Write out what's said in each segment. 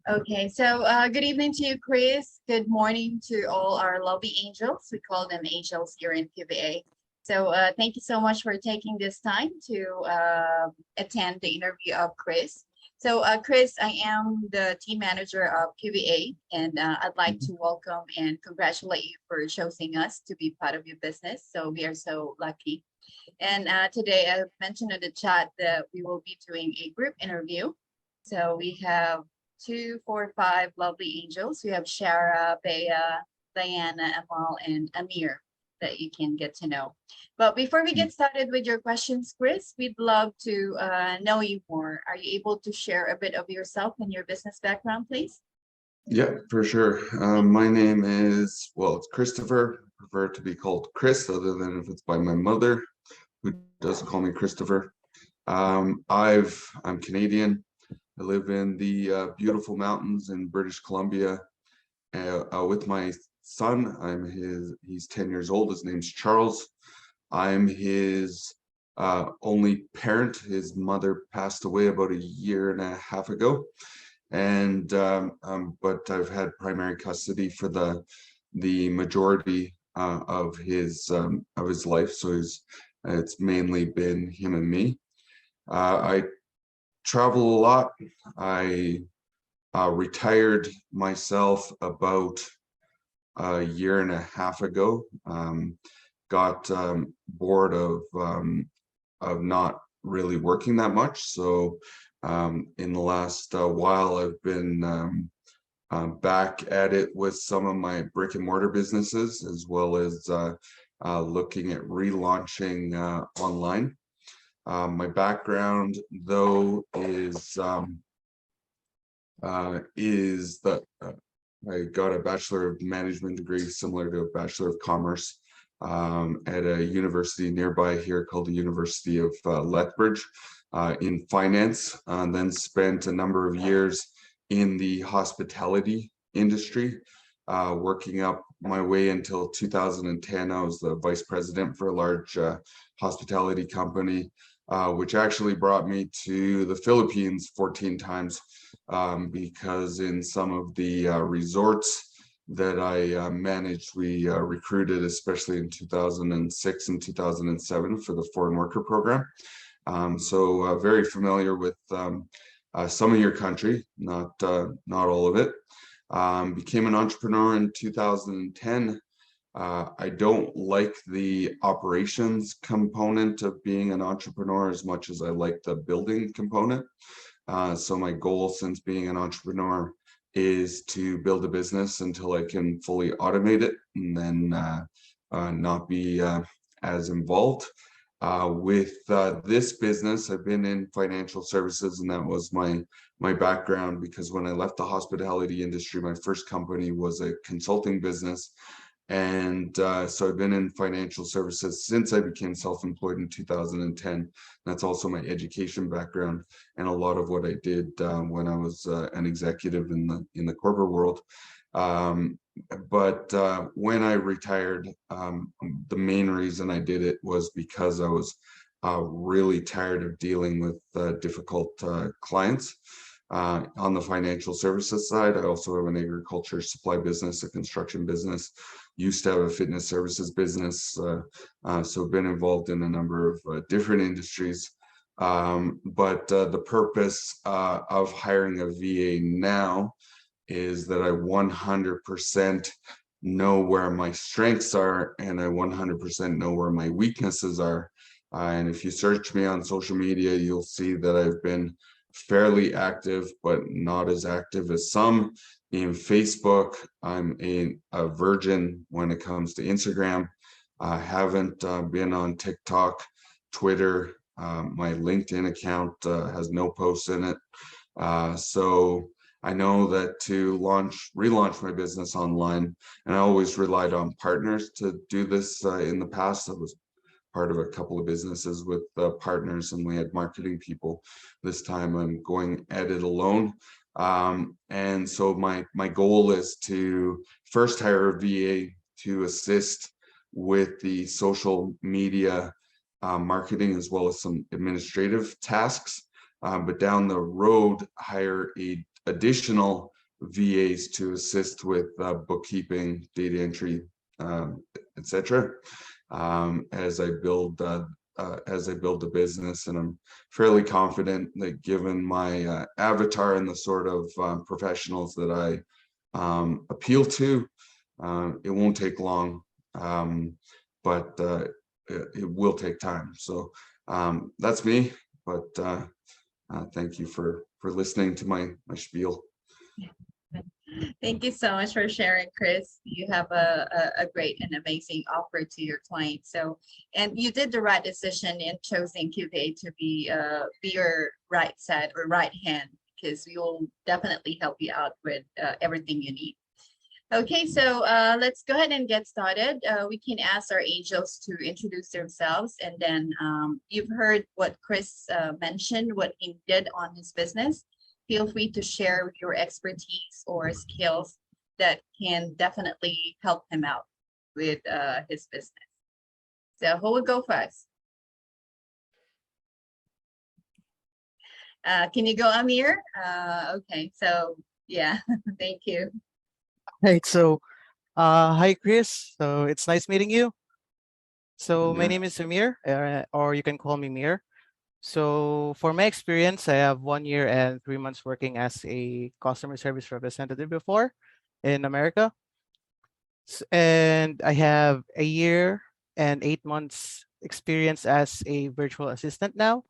Okay, so good evening to you, Chris. Good morning to all our lovely angels. We call them angels here in QVA. So thank you so much for taking this time to attend the interview of Chris. So Chris, I am the team manager of QVA, and I'd like Mhm. to welcome and congratulate you for choosing us to be part of your business. So we are so lucky. And today I mentioned in the chat that we will be doing a group interview. So we have two, four, five lovely angels. We have Shara, Bea, Diana, Amal, and Amir that you can get to know. But before we get started with your questions, Chris, we'd love to know you more. Are you able to share a bit of yourself and your business background, please? Yeah, for sure. My name is, well, it's Christopher. I prefer to be called Chris, other than if it's by my mother, who does call me Christopher. I'm Canadian. I live in the beautiful mountains in British Columbia with my son. He's 10 years old. His name's Charles. I'm his only parent. His mother passed away about a year and a half ago. And but I've had primary custody for the majority of his life. So it's mainly been him and me. I travel a lot. I retired myself about a year and a half ago. Got bored of not really working that much. So in the last while, I've been back at it with some of my brick and mortar businesses, as well as looking at relaunching online. My background, though, is that I got a Bachelor of Management degree similar to a Bachelor of Commerce at a university nearby here called the University of Lethbridge in finance, and then spent a number of years in the hospitality industry, working up my way until 2010. I was the vice president for a large hospitality company, which actually brought me to the Philippines 14 times, because in some of the resorts that I managed, we recruited, especially in 2006 and 2007 for the foreign worker program. So very familiar with some of your country, not all of it. Became an entrepreneur in 2010. I don't like the operations component of being an entrepreneur as much as I like the building component. So my goal since being an entrepreneur is to build a business until I can fully automate it and then not be as involved. With this business, I've been in financial services, and that was my background, because when I left the hospitality industry, my first company was a consulting business. And so I've been in financial services since I became self-employed in 2010. That's also my education background and a lot of what I did when I was an executive in the corporate world. But when I retired, the main reason I did it was because I was really tired of dealing with difficult clients. On the financial services side, I also have an agriculture supply business, a construction business, used to have a fitness services business. So been involved in a number of different industries. But the purpose of hiring a VA now is that I 100% know where my strengths are, and I 100% know where my weaknesses are. And if you search me on social media, you'll see that I've been fairly active, but not as active as some. In Facebook, I'm a virgin when it comes to Instagram. I haven't been on TikTok, Twitter. My LinkedIn account has no posts in it. So I know that to relaunch my business online, and I always relied on partners to do this in the past. I was part of a couple of businesses with partners, and we had marketing people. This time I'm going at it alone. And so my goal is to first hire a VA to assist with the social media marketing, as well as some administrative tasks. But down the road, hire a additional VAs to assist with bookkeeping, data entry, etc. As I build the business, and I'm fairly confident that given my avatar and the sort of professionals that I appeal to, it won't take long, but it will take time. So that's me. But thank you for listening to my spiel. Thank you so much for sharing, Chris. You have a great and amazing offer to your client. So, and you did the right decision in choosing QVA to be your right side or right hand, because we will definitely help you out with everything you need. Okay, so let's go ahead and get started. We can ask our angels to introduce themselves, and then you've heard what Chris mentioned, what he did on his business. Feel free to share your expertise or skills that can definitely help him out with his business. So who will go first? Can you go, Amir? Okay, so yeah, thank you. Right. So, hi, Chris. So it's nice meeting you. So my Yeah. name is Amir, or you can call me Mir. So for my experience, I have 1 year and 3 months working as a customer service representative before in America. And I have a year and 8 months experience as a virtual assistant now.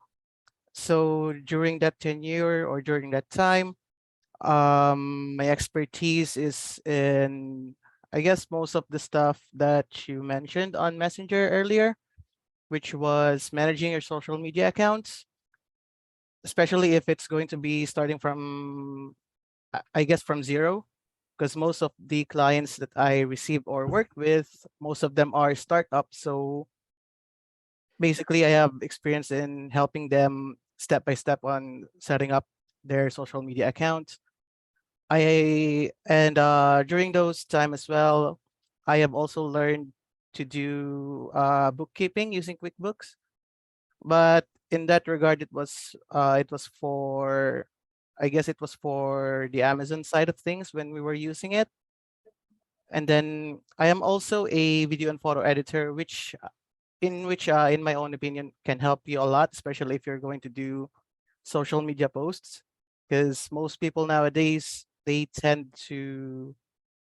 So during that tenure or during that time, my expertise is in, I guess, most of the stuff that you mentioned on Messenger earlier, which was managing your social media accounts, especially if it's going to be starting from, I guess, from zero, because most of the clients that I receive or work with, most of them are startups. So basically, I have experience in helping them step by step on setting up their social media accounts. During those time as well, I have also learned to do bookkeeping using QuickBooks. But in that regard, it was for, I guess it was for the Amazon side of things when we were using it. And then I am also a video and photo editor, in my own opinion, can help you a lot, especially if you're going to do social media posts, because most people nowadays, they tend to,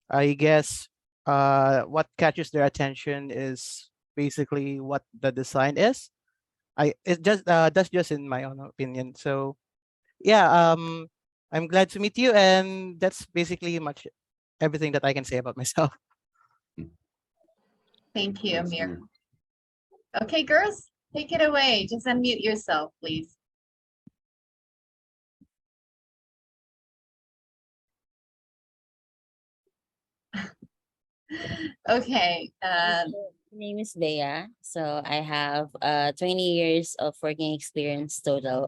I guess, what catches their attention is basically what the design is. That's just in my own opinion. So yeah, I'm glad to meet you, and that's basically much everything that I can say about myself. Thank you, Thanks, Amir. Amir. Okay, girls, take it away. Just unmute yourself, please. Okay, My name is Bea. So I have 20 years of working experience total,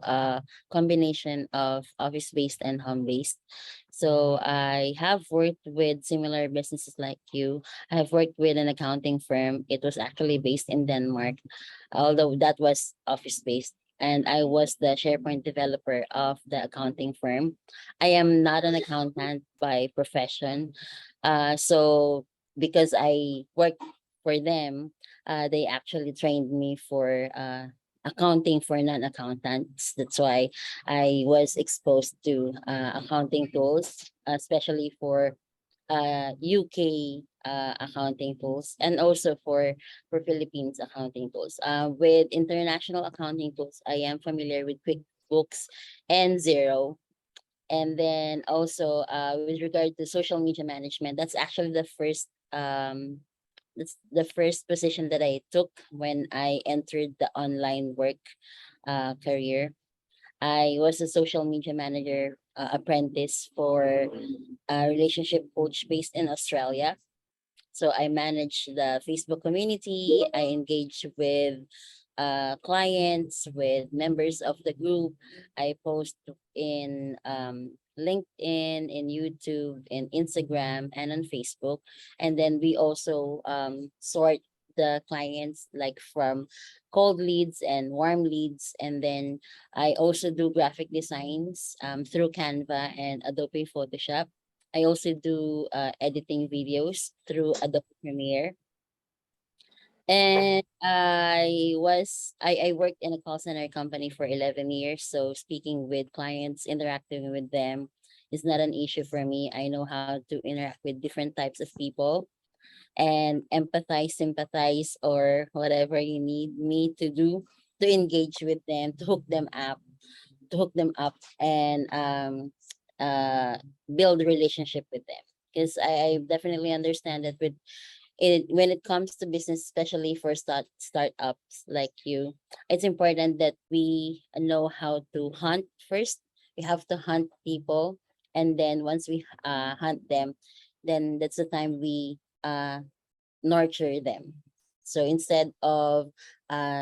combination of office-based and home-based. So I have worked with similar businesses like you. I have worked with an accounting firm. It was actually based in Denmark, although that was office-based. And I was the SharePoint developer of the accounting firm. I am not an accountant by profession. So because I worked for them, they actually trained me for accounting for non-accountants. That's why I was exposed to accounting tools, especially for UK accounting tools, and also for Philippines accounting tools. With international accounting tools, I am familiar with QuickBooks and Zero. And then also with regard to social media management, that's the first position that I took when I entered the online work career. I was a social media manager apprentice for a relationship coach based in Australia. So I manage the Facebook community. I engage with clients, with members of the group. I post in LinkedIn, in YouTube, in Instagram, and on Facebook. And then we also sort the clients like from cold leads and warm leads. And then I also do graphic designs through Canva and Adobe Photoshop. I also do editing videos through Adobe Premiere. And I worked in a call center company for 11 years. So speaking with clients, interacting with them is not an issue for me. I know how to interact with different types of people and empathize, sympathize, or whatever you need me to do to engage with them, to hook them up and uh build a relationship with them. Because I definitely understand that with it when it comes to business, especially for startups like you, it's important that we know how to hunt first. We have to hunt people, and then once we hunt them, then that's the time we nurture them. So instead of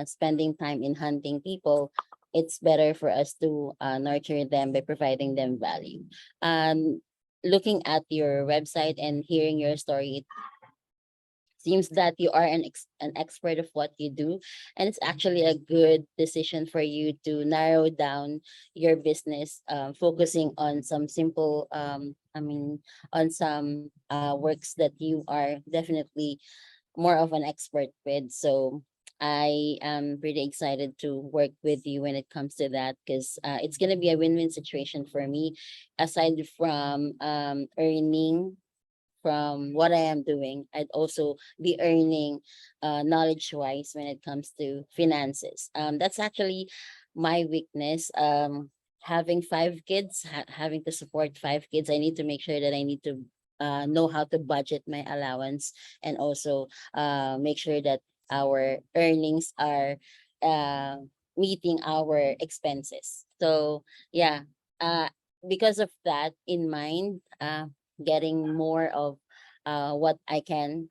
spending time in hunting people, it's better for us to nurture them by providing them value. Looking at your website and hearing your story, seems that you are an expert of what you do, and it's actually a good decision for you to narrow down your business, focusing on some simple on some works that you are definitely more of an expert with. So I am pretty excited to work with you when it comes to that, because it's going to be a win-win situation for me. Aside from earning from what I am doing, I'd also be earning knowledge wise when it comes to finances. That's actually my weakness. Having 5 kids, having to support 5 kids, I need to make sure that I need to know how to budget my allowance, and also make sure that our earnings are uh, meeting our expenses. So yeah, uh, because of that in mind, getting more of what I can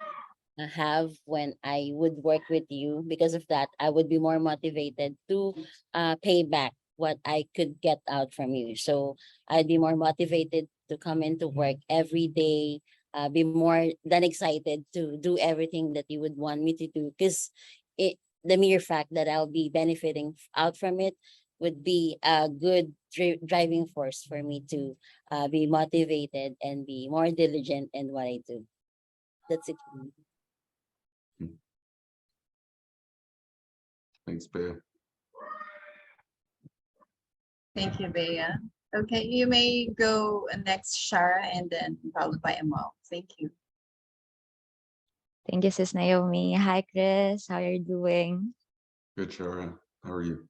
have when I would work with you. Because of that, I would be more motivated to pay back what I could get out from you. So I'd be more motivated to come into work every day, be more than excited to do everything that you would want me to do. Because the mere fact that I'll be benefiting out from it would be a good driving force for me to be motivated and be more diligent in what I do. That's it. For me. Thanks, Bea. Thank you, Bea. Okay, you may go next, Shara, and then followed by Amal. Thank you. Thank you, Sis Naomi. Hi, Chris. How are you doing? Good, Shara. How are you?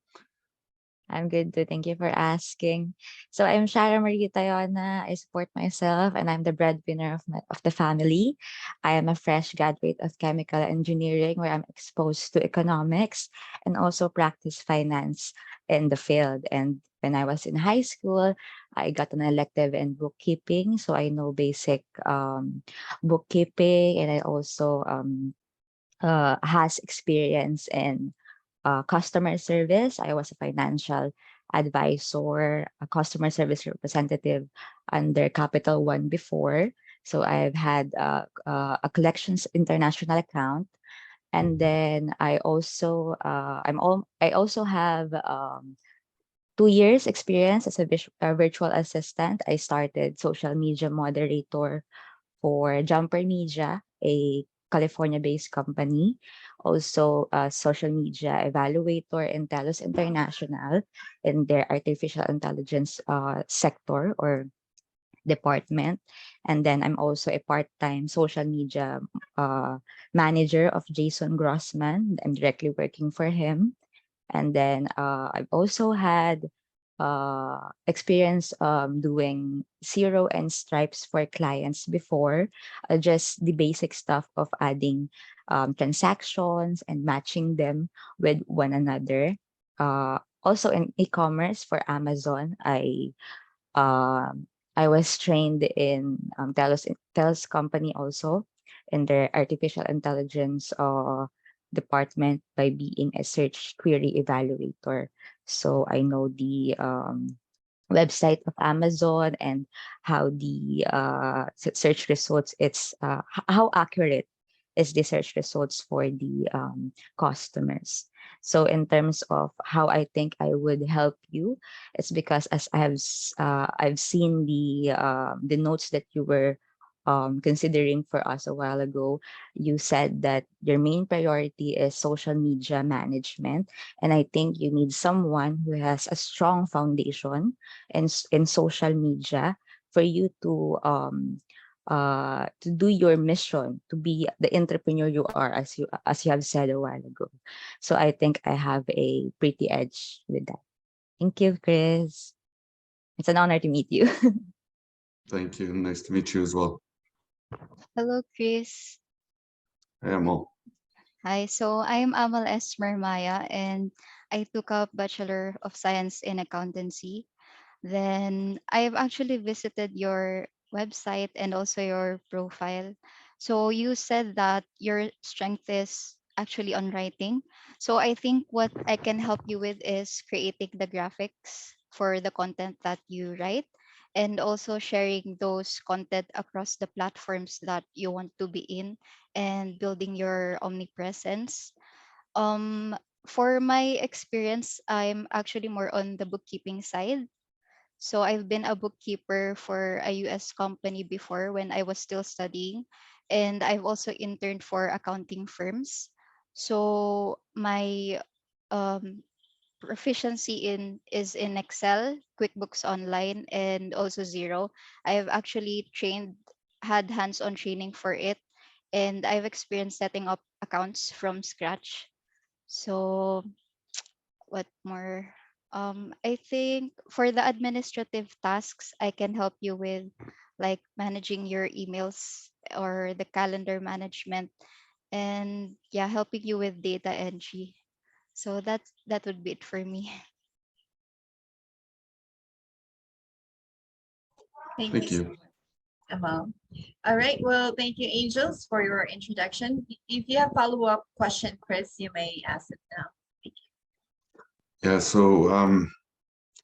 I'm good too. Thank you for asking. So I'm Shara Marie Tayona. I support myself and I'm the breadwinner of the family. I am a fresh graduate of chemical engineering where I'm exposed to economics and also practice finance in the field. And when I was in high school, I got an elective in bookkeeping. So I know basic bookkeeping, and I also has experience in customer service. I was a financial advisor, a customer service representative under Capital One before. So I've had a collections international account, and then I also have 2 years experience as a virtual assistant. I started social media moderator for Jumper Media, a California-based company. Also, a social media evaluator in Telos International in their artificial intelligence sector or department. And then I'm also a part-time social media uh, manager of Jason Grossman. I'm directly working for him. And then I've also had experience doing zero and stripes for clients before, just the basic stuff of adding transactions and matching them with one another. Also in e-commerce for Amazon, I was trained in Telos company also in their artificial intelligence department by being a search query evaluator. So I know the website of Amazon and how the search results, how accurate is the search results for the customers. So in terms of how I think I would help you, it's because as I've seen the notes that you were considering for us a while ago. You said that your main priority is social media management, and I think you need someone who has a strong foundation in social media for you to do your mission, to be the entrepreneur you are, as you have said a while ago. So I think I have a pretty edge with that. Thank you, Chris. It's an honor to meet you. Thank you. Nice to meet you as well. Hello, Chris. I am all. Hi, so I'm Amal S. Marmaya, and I took up Bachelor of Science in Accountancy. Then I've actually visited your website and also your profile. So you said that your strength is actually on writing. So I think what I can help you with is creating the graphics for the content that you write and also sharing those content across the platforms that you want to be in and building your omnipresence. Um for my experience, I'm actually more on the bookkeeping side. So I've been a bookkeeper for a US company before when I was still studying, and I've also interned for accounting firms. So my um, proficiency in is in Excel, QuickBooks Online, and also Zero. I've actually had hands-on training for it, and I've experienced setting up accounts from scratch. So what more? I think for the administrative tasks, I can help you with like managing your emails or the calendar management and yeah, helping you with data entry. So that would be it for me. Thank you Thank so you. much, Amal. All right. Well, thank you, Angels, for your introduction. If you have follow-up question, Chris, you may ask it now. Yeah, so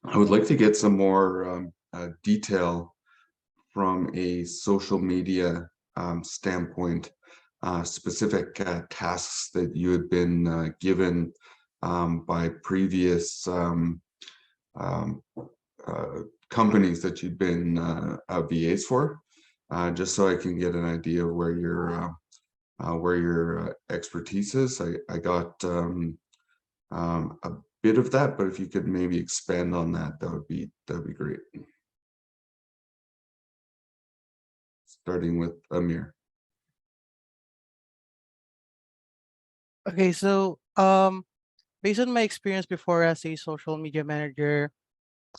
I would like to get some more detail from a social media standpoint, specific tasks that you had been given by previous um, uh, companies that you've been VAs for, just so I can get an idea of where your expertise is. I got a bit of that, but if you could maybe expand on that, that'd be great. Starting with Amir. Okay, so based on my experience before as a social media manager,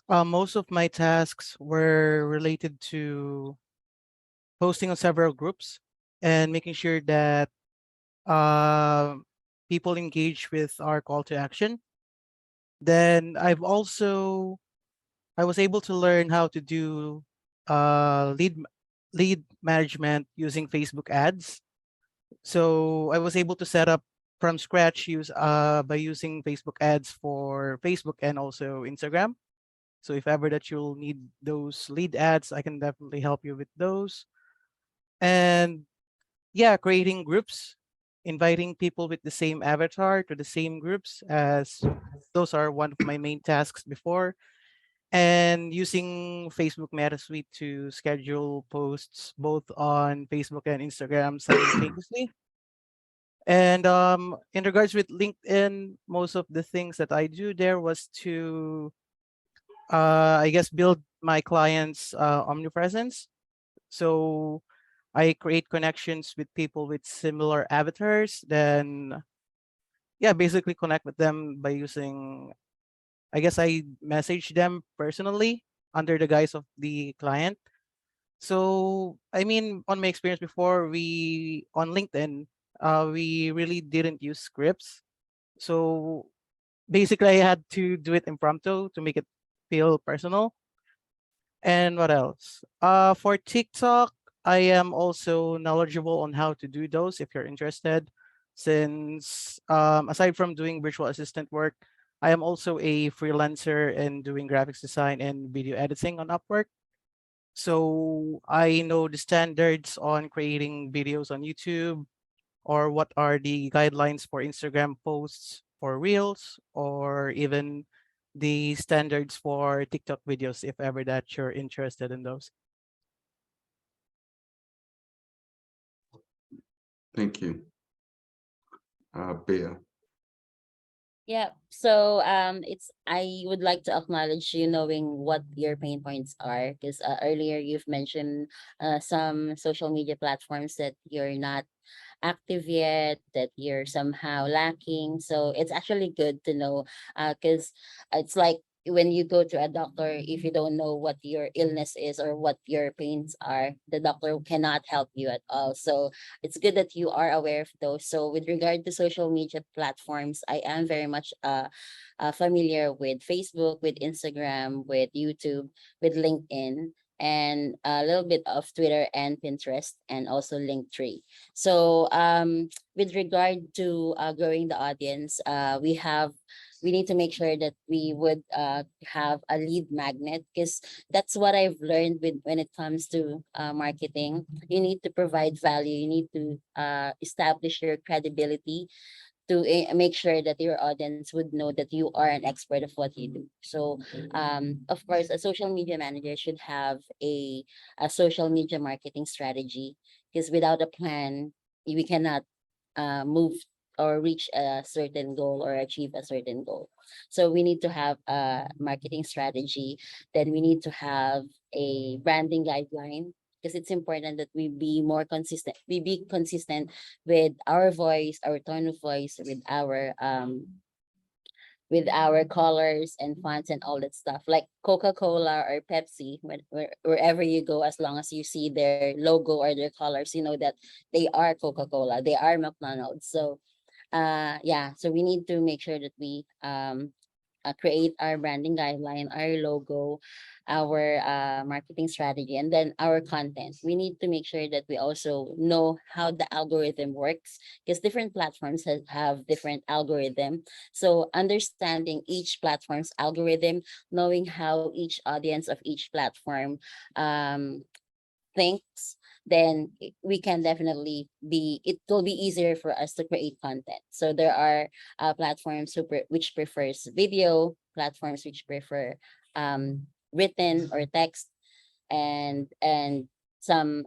most of my tasks were related to posting on several groups and making sure that uh, people engage with our call to action. Then I was able to learn how to do lead management using Facebook ads. So I was able to set up from scratch use by using Facebook ads for Facebook and also Instagram. So if ever that you'll need those lead ads, I can definitely help you with those. And yeah, creating groups, inviting people with the same avatar to the same groups, as those are one of my main tasks before, and using Facebook Meta Suite to schedule posts both on Facebook and Instagram simultaneously. And in regards with LinkedIn, most of the things that I do there was to, I guess, build my clients' omnipresence. So I create connections with people with similar avatars. Then, yeah, basically connect with them by using, I guess I message them personally under the guise of the client. So, I mean, on my experience before, on LinkedIn, we really didn't use scripts. So basically, I had to do it impromptu to make it feel personal. And what else? For TikTok, I am also knowledgeable on how to do those if you're interested. Since aside from doing virtual assistant work, I am also a freelancer and doing graphics design and video editing on Upwork. So I know the standards on creating videos on YouTube, or what are the guidelines for Instagram posts for Reels, or even the standards for TikTok videos, if ever that you're interested in those. Thank you. Bea. Yeah. So it's I would like to acknowledge you knowing what your pain points are, because earlier you've mentioned some social media platforms that you're not active yet, that you're somehow lacking. So it's actually good to know, because it's like when you go to a doctor, if you don't know what your illness is or what your pains are, the doctor cannot help you at all. So it's good that you are aware of those. So with regard to social media platforms, I am very much familiar with Facebook, with Instagram, with YouTube, with LinkedIn, and a little bit of Twitter and Pinterest, and also Linktree. So with regard to growing the audience, we need to make sure that we would have a lead magnet, because that's what I've learned with when it comes to marketing. You need to provide value. You need to establish your credibility to make sure that your audience would know that you are an expert of what you do. So, of course, a social media manager should have a social media marketing strategy, because without a plan, we cannot move or reach a certain goal or achieve a certain goal. So we need to have a marketing strategy. Then we need to have a branding guideline, because it's important that we be more consistent. We be consistent with our voice, our tone of voice, with our colors and fonts and all that stuff, like Coca-Cola or Pepsi, wherever you go, as long as you see their logo or their colors, you know that they are Coca-Cola, they are McDonald's. So yeah, so we need to make sure that we create our branding guideline, our logo, our marketing strategy, and then our content. We need to make sure that we also know how the algorithm works, because different platforms have different algorithm. So understanding each platform's algorithm, knowing how each audience of each platform um, thinks, then we can definitely be, it will be easier for us to create content. So there are platforms which prefers video, platforms which prefer written or text, and some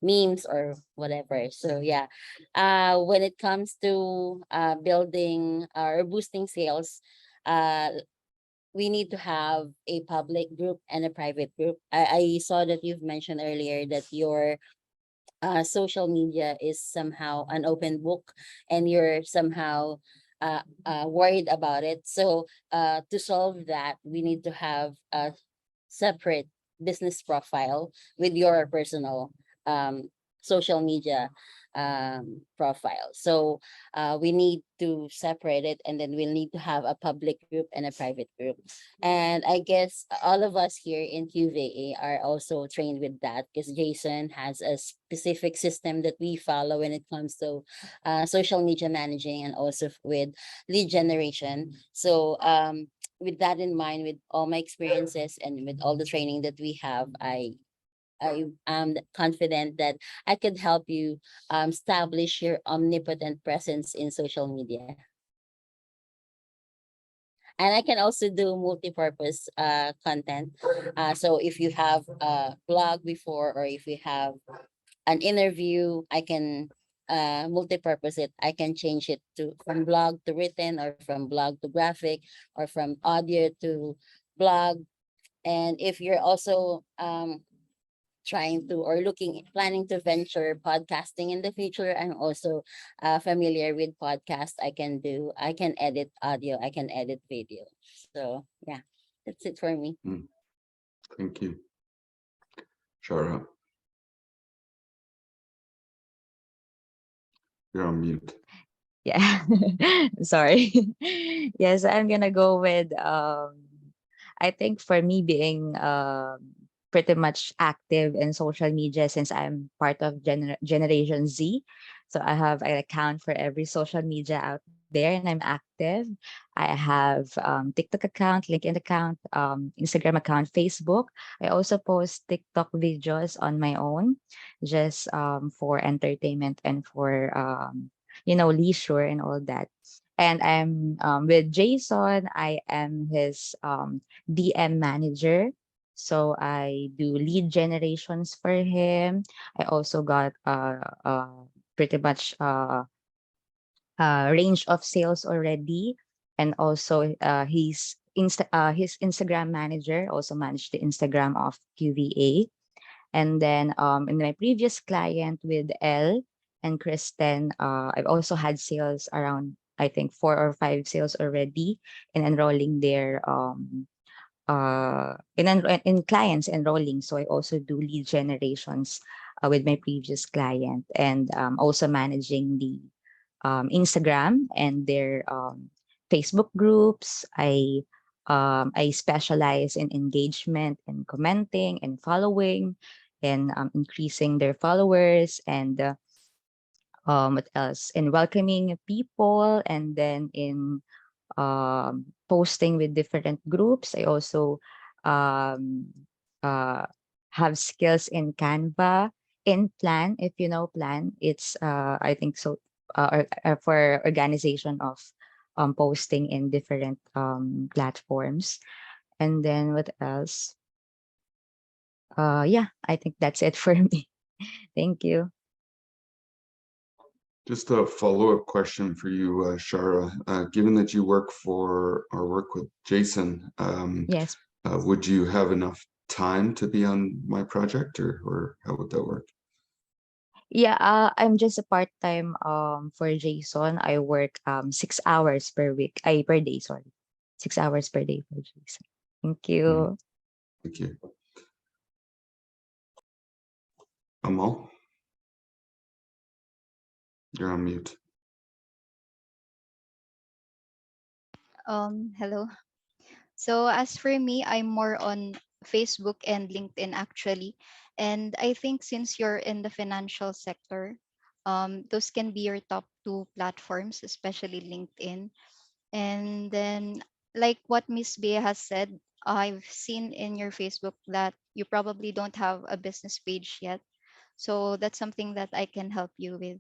memes or whatever. So yeah, when it comes to building or boosting sales, uh we need to have a public group and a private group. I saw that you've mentioned earlier that your social media is somehow an open book, and you're somehow worried about it. So to solve that, we need to have a separate business profile with your personal um, social media profile. So we need to separate it, and then we'll need to have a public group and a private group. And I guess all of us here in QVA are also trained with that, because Jason has a specific system that we follow when it comes to social media managing, and also with lead generation. So with that in mind, with all my experiences and with all the training that we have, I am confident that I could help you establish your omnipotent presence in social media. And I can also do multi-purpose content. So if you have a blog before, or if you have an interview, I can multi-purpose it. I can change it to from blog to written, or from blog to graphic, or from audio to blog. And if you're also trying to or looking planning to venture podcasting in the future, I'm also familiar with podcast. I can edit audio, I can edit video. So yeah, that's it for me. Thank you. Shara, you're on mute. Yeah. Sorry. Yes, I'm gonna go with I think for me being pretty much active in social media since I'm part of Generation Z. So I have an account for every social media out there and I'm active. I have TikTok account, LinkedIn account, Instagram account, Facebook. I also post TikTok videos on my own, just for entertainment and for leisure and all that. And I'm with Jason. I am his DM manager. So I do lead generations for him. I also got pretty much range of sales already, and also his Instagram manager also managed the Instagram of QVA. And then in my previous client with Elle and Kristen, I've also had sales around, I think, 4 or 5 sales already in enrolling their in clients enrolling. So I also do lead generations with my previous client, and also managing the Instagram and their Facebook groups. I specialize in engagement and commenting and following, and increasing their followers, and what else? In welcoming people, and then in posting with different groups. I also um, uh, have skills in Canva, in Plan. If you know Plan, it's I think so, for organization of posting in different platforms. And then what else? Yeah, I think that's it for me. Thank you. Just a follow-up question for you, Shara. Given that you work for or work with Jason, Yes. would you have enough time to be on my project, or how would that work? Yeah, I'm just a part-time for Jason. I work 6 hours per week. Per day, sorry. 6 hours per day for Jason. Thank you. Thank you. Amal, you're on mute. Hello. So as for me, I'm more on Facebook and LinkedIn actually. And I think since you're in the financial sector, those can be your top two platforms, especially LinkedIn. And then, like what Miss Bea has said, I've seen in your Facebook that you probably don't have a business page yet. So that's something that I can help you with.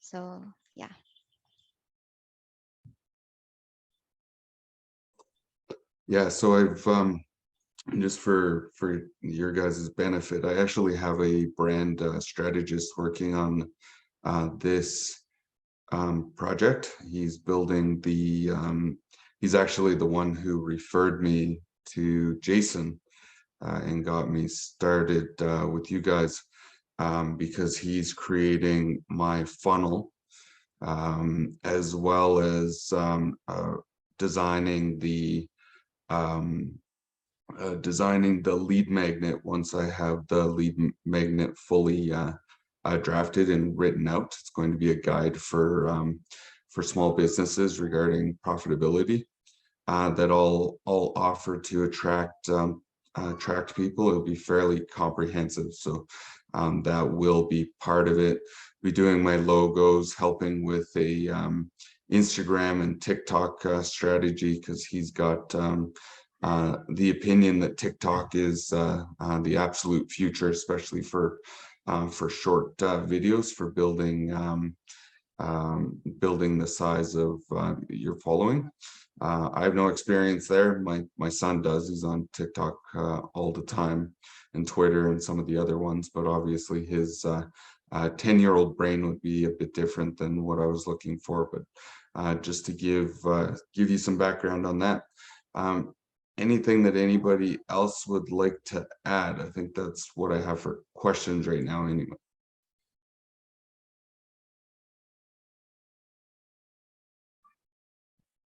So yeah. Yeah, so I've just for your guys' benefit, I actually have a brand strategist working on this project. He's building the he's actually the one who referred me to Jason and got me started with you guys, because he's creating my funnel, as well as designing the um, designing the lead magnet. Once I have the magnet fully drafted and written out, it's going to be a guide for small businesses regarding profitability, that I'll offer to attract people. It'll be fairly comprehensive, so that will be part of it. Be doing my logos, helping with a Instagram and TikTok strategy, because he's got the opinion that TikTok is the absolute future, especially for short videos, for building the size of your following. I have no experience there. My son does. He's on TikTok all the time, and Twitter and some of the other ones. But obviously, his 10-year-old brain would be a bit different than what I was looking for. But just to give you some background on that. Anything that anybody else would like to add? I think that's what I have for questions right now. Anyway.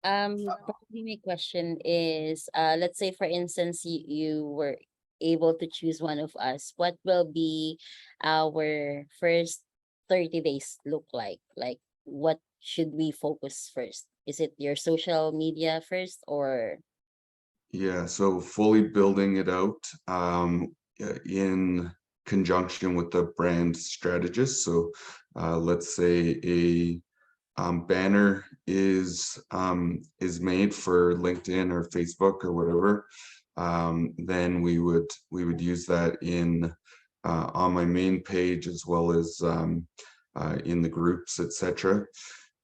Probably my question is, let's say for instance, you were able to choose one of us, what will be our first 30 days look like? Like, what should we focus first? Is it your social media first, or? Yeah, so fully building it out in conjunction with the brand strategist. So let's say banner is made for LinkedIn or Facebook or whatever, then we would use that in on my main page as well as in the groups, etc.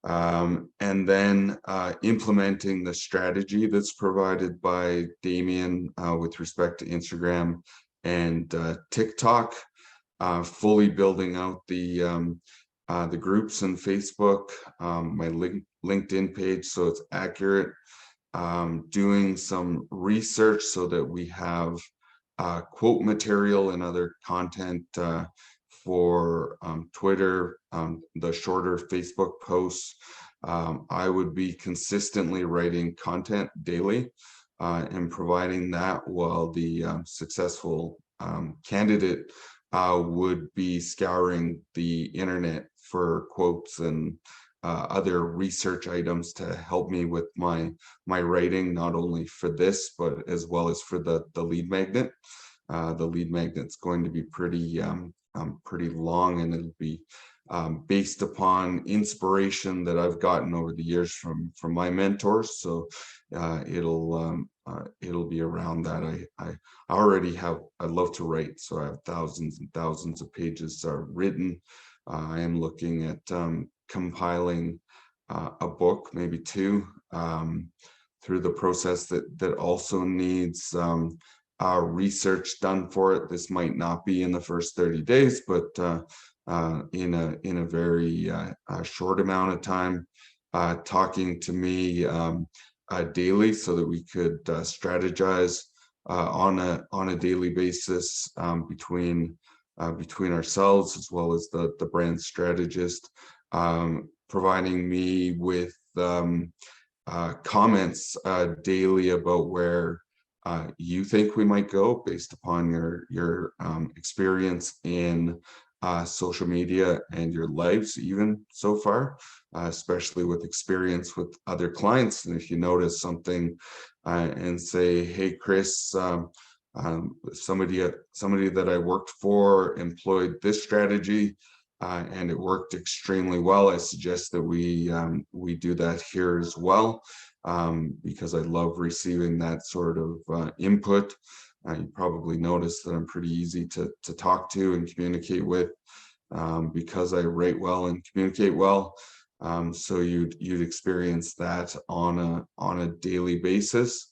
And then implementing the strategy that's provided by Damien with respect to Instagram and TikTok, fully building out the groups in Facebook, my LinkedIn page so it's accurate, doing some research so that we have quote material and other content for Twitter, the shorter Facebook posts. I would be consistently writing content daily and providing that, while the successful candidate would be scouring the internet for quotes and other research items to help me with my writing, not only for this, but as well as for the lead magnet. The lead magnet's going to be pretty long, and it'll be based upon inspiration that I've gotten over the years from my mentors. So it'll be around that. I already have, I love to write, so I have thousands and thousands of pages written. I am looking at compiling a book, maybe two, through the process that also needs research done for it. This might not be in the first 30 days, but in a very short amount of time, talking to me daily so that we could strategize on a daily basis between ourselves as well as the brand strategist, providing me with comments daily about where you think we might go based upon your experience in social media and your lives even so far, especially with experience with other clients. And if you notice something and say, hey, Chris, somebody that I worked for employed this strategy and it worked extremely well, I suggest that we do that here as well, because I love receiving that sort of input. You probably noticed that I'm pretty easy to talk to and communicate with, because I write well and communicate well. So you'd experience that on a daily basis.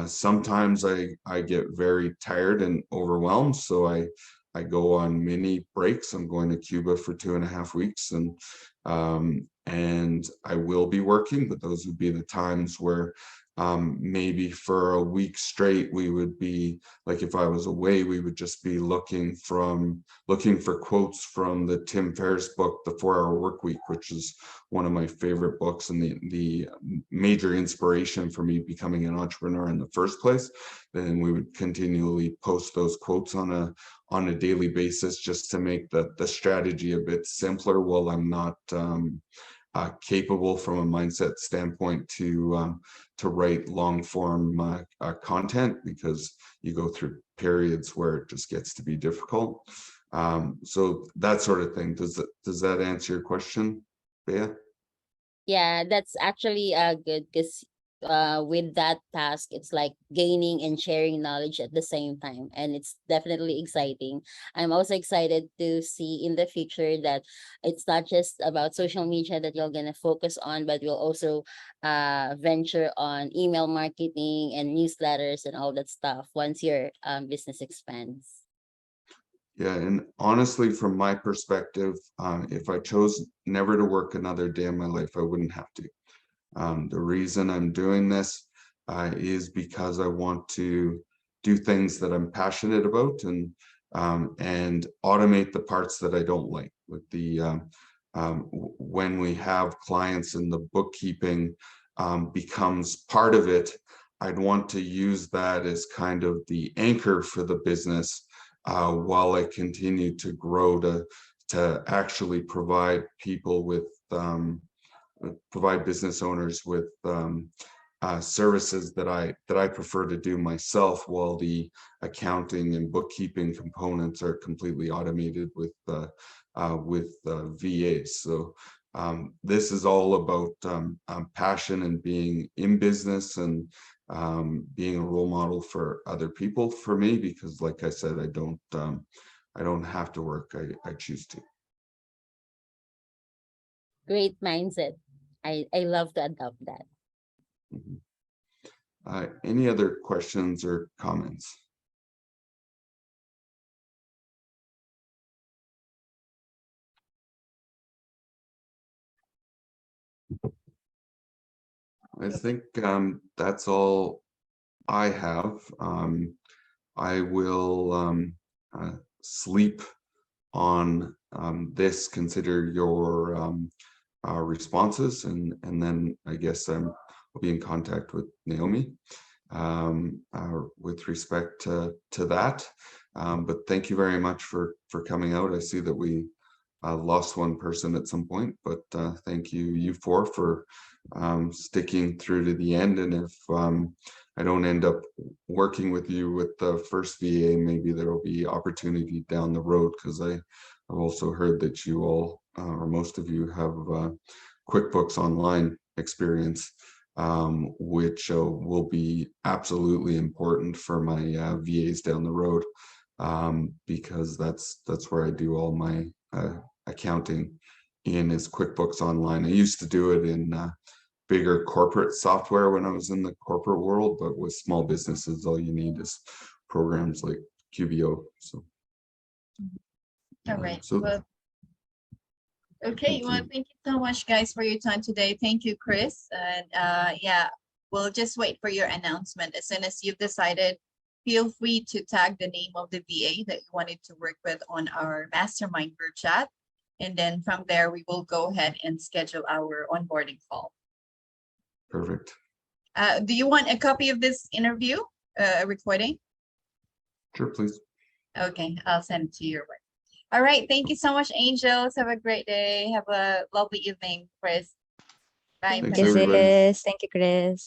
Sometimes I get very tired and overwhelmed, so I go on mini breaks. I'm going to Cuba for 2.5 weeks, and I will be working, but those would be the times where maybe for a week straight, we would be like, if I was away, we would just be looking for quotes from the Tim Ferriss book, The 4-Hour Workweek, which is one of my favorite books and the major inspiration for me becoming an entrepreneur in the first place. Then we would continually post those quotes on a daily basis, just to make the strategy a bit simpler, while I'm not capable from a mindset standpoint to write long form content, because you go through periods where it just gets to be difficult. So that sort of thing. Does that answer your question, Bea? Yeah, that's actually good, because with that task, it's like gaining and sharing knowledge at the same time, and it's definitely exciting. I'm also excited to see in the future that it's not just about social media that you're gonna focus on, but you'll also venture on email marketing and newsletters and all that stuff once your business expands. Yeah, and honestly, from my perspective, if I chose never to work another day in my life, I wouldn't have to. The reason I'm doing this is because I want to do things that I'm passionate about, and automate the parts that I don't like. With when we have clients and the bookkeeping becomes part of it, I'd want to use that as kind of the anchor for the business while I continue to grow to actually provide people with provide business owners with services that I prefer to do myself, while the accounting and bookkeeping components are completely automated with VAs. So this is all about passion and being in business and being a role model for other people for me, because like I said, I don't have to work. I choose to. Great mindset. I love to adopt that. Mhm. Any other questions or comments? I think that's all I have. I will sleep on this, consider your responses, and then I guess I'll be in contact with Naomi with respect to that. But thank you very much for coming out. I see that we lost one person at some point, but thank you four for sticking through to the end. And if I don't end up working with you with the first VA, maybe there will be opportunity down the road, because I've also heard that you all or most of you have QuickBooks Online experience, which will be absolutely important for my VAs down the road, because that's where I do all my accounting in, is QuickBooks Online. I used to do it in bigger corporate software when I was in the corporate world, but with small businesses, all you need is programs like QVA. So, All right. so Well, okay. thank Well, you. thank you so much, guys, for your time today. Thank you, Chris. And yeah, we'll just wait for your announcement. As soon as you've decided, feel free to tag the name of the VA that you wanted to work with on our mastermind group chat. And then from there, we will go ahead and schedule our onboarding call. Perfect. Do you want a copy of this interview recording? Sure, please. Okay, I'll send it to your way. All right. Thank you so much, Angels. Have a great day. Have a lovely evening, Chris. Bye. Thank Thanks, you, everybody. sis. Thank you, Chris.